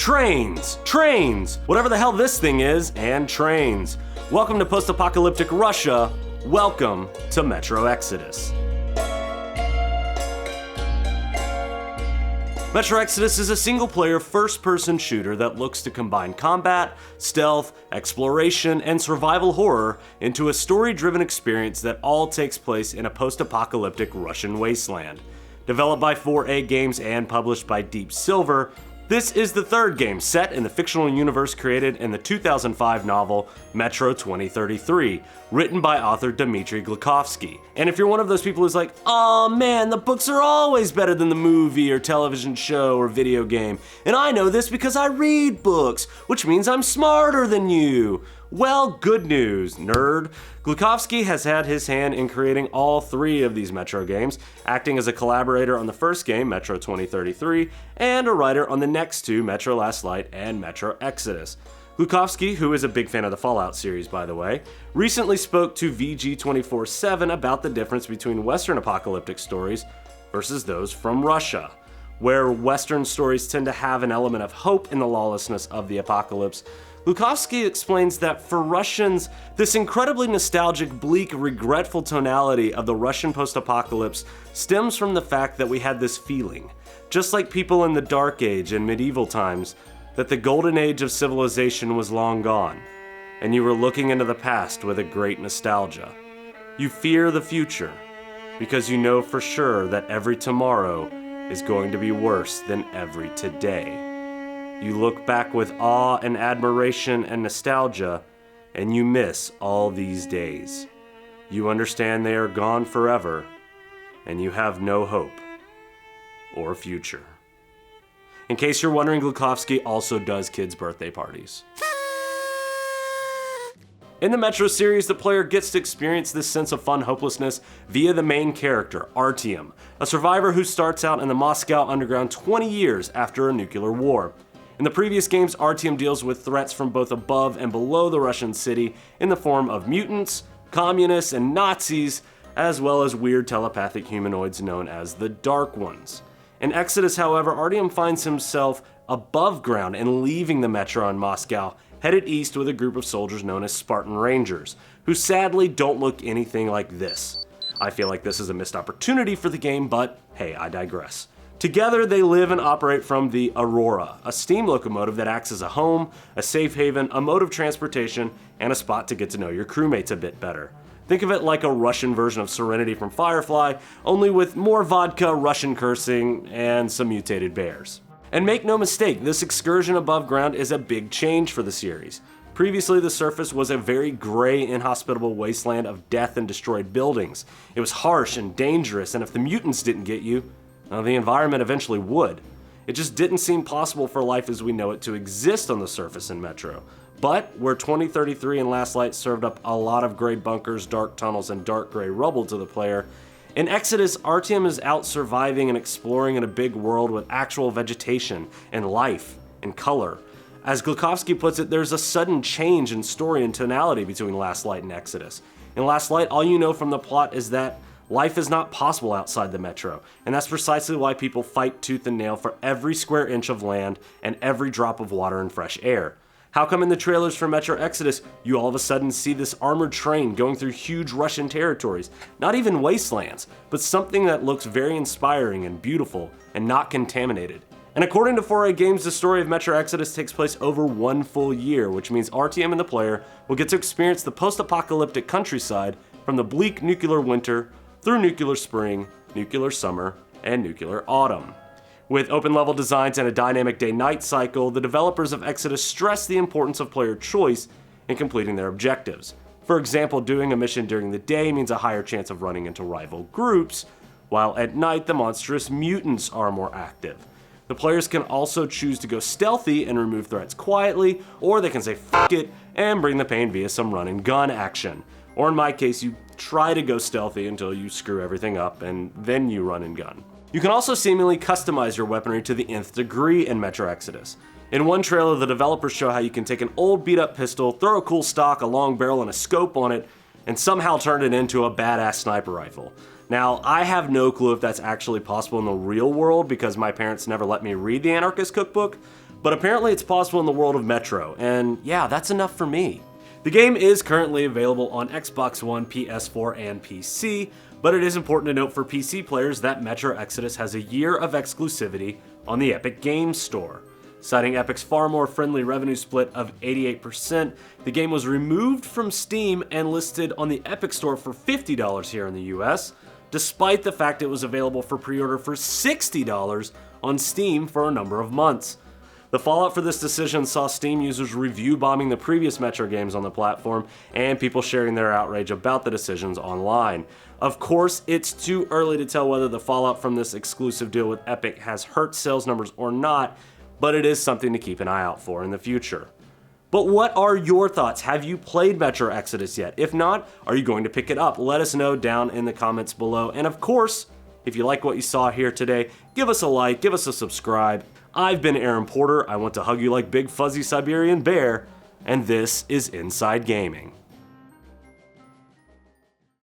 trains, whatever the hell this thing is, and trains. Welcome to post-apocalyptic Russia. Welcome to Metro Exodus. Metro Exodus is a single-player, first-person shooter that looks to combine combat, stealth, exploration, and survival horror into a story-driven experience that all takes place in a post-apocalyptic Russian wasteland. Developed by 4A Games and published by Deep Silver, this is the third game set in the fictional universe created in the 2005 novel Metro 2033, written by author Dmitry Glukhovsky. And if you're one of those people who's like, "Aw man, the books are always better than the movie or television show or video game, and I know this because I read books, which means I'm smarter than you." Well, good news, nerd. Glukhovsky has had his hand in creating all three of these Metro games, acting as a collaborator on the first game, Metro 2033, and a writer on the next two, Metro Last Light and Metro Exodus. Glukhovsky, who is a big fan of the Fallout series by the way, recently spoke to VG247 about the difference between Western apocalyptic stories versus those from Russia. Where Western stories tend to have an element of hope in the lawlessness of the apocalypse, Glukhovsky explains that for Russians, this incredibly nostalgic, bleak, regretful tonality of the Russian post-apocalypse stems from the fact that we had this feeling, just like people in the Dark Age and medieval times, that the golden age of civilization was long gone, and you were looking into the past with a great nostalgia. You fear the future, because you know for sure that every tomorrow is going to be worse than every today. You look back with awe and admiration and nostalgia, and you miss all these days. You understand they are gone forever, and you have no hope or future. In case you're wondering, Glukhovsky also does kids' birthday parties. In the Metro series, the player gets to experience this sense of fun hopelessness via the main character, Artyom, a survivor who starts out in the Moscow underground 20 years after a nuclear war. In the previous games, Artyom deals with threats from both above and below the Russian city in the form of mutants, communists, and Nazis, as well as weird telepathic humanoids known as the Dark Ones. In Exodus, however, Artyom finds himself above ground and leaving the metro in Moscow, headed east with a group of soldiers known as Spartan Rangers, who sadly don't look anything like this. I feel like this is a missed opportunity for the game, but hey, I digress. Together, they live and operate from the Aurora, a steam locomotive that acts as a home, a safe haven, a mode of transportation, and a spot to get to know your crewmates a bit better. Think of it like a Russian version of Serenity from Firefly, only with more vodka, Russian cursing, and some mutated bears. And make no mistake, this excursion above ground is a big change for the series. Previously, the surface was a very gray, inhospitable wasteland of death and destroyed buildings. It was harsh and dangerous, and if the mutants didn't get you, the environment eventually would. It just didn't seem possible for life as we know it to exist on the surface in Metro. But where 2033 and Last Light served up a lot of gray bunkers, dark tunnels, and dark gray rubble to the player, in Exodus, Artyom is out surviving and exploring in a big world with actual vegetation and life and color. As Glukhovsky puts it, there's a sudden change in story and tonality between Last Light and Exodus. In Last Light, all you know from the plot is that life is not possible outside the metro, and that's precisely why people fight tooth and nail for every square inch of land and every drop of water and fresh air. How come in the trailers for Metro Exodus, you all of a sudden see this armored train going through huge Russian territories? Not even wastelands, but something that looks very inspiring and beautiful and not contaminated. And according to 4A Games, the story of Metro Exodus takes place over 1 full year, which means Artyom and the player will get to experience the post-apocalyptic countryside from the bleak nuclear winter through nuclear spring, nuclear summer, and nuclear autumn. With open-level designs and a dynamic day-night cycle, the developers of Exodus stress the importance of player choice in completing their objectives. For example, doing a mission during the day means a higher chance of running into rival groups, while at night the monstrous mutants are more active. The players can also choose to go stealthy and remove threats quietly, or they can say "fuck it" and bring the pain via some run and gun action. Or in my case, you try to go stealthy until you screw everything up, and then you run and gun. You can also seemingly customize your weaponry to the nth degree in Metro Exodus. In one trailer, the developers show how you can take an old beat-up pistol, throw a cool stock, a long barrel, and a scope on it, and somehow turn it into a badass sniper rifle. Now, I have no clue if that's actually possible in the real world because my parents never let me read the Anarchist Cookbook, but apparently it's possible in the world of Metro, and yeah, that's enough for me. The game is currently available on Xbox One, PS4, and PC, but it is important to note for PC players that Metro Exodus has a year of exclusivity on the Epic Games Store. Citing Epic's far more friendly revenue split of 88%, the game was removed from Steam and listed on the Epic Store for $50 here in the US, despite the fact it was available for pre-order for $60 on Steam for a number of months. The fallout for this decision saw Steam users review bombing the previous Metro games on the platform and people sharing their outrage about the decisions online. Of course, it's too early to tell whether the fallout from this exclusive deal with Epic has hurt sales numbers or not, but it is something to keep an eye out for in the future. But what are your thoughts? Have you played Metro Exodus yet? If not, are you going to pick it up? Let us know down in the comments below. And of course, if you like what you saw here today, give us a like, give us a subscribe. I've been Aaron Porter, I want to hug you like Big Fuzzy Siberian Bear, and this is Inside Gaming.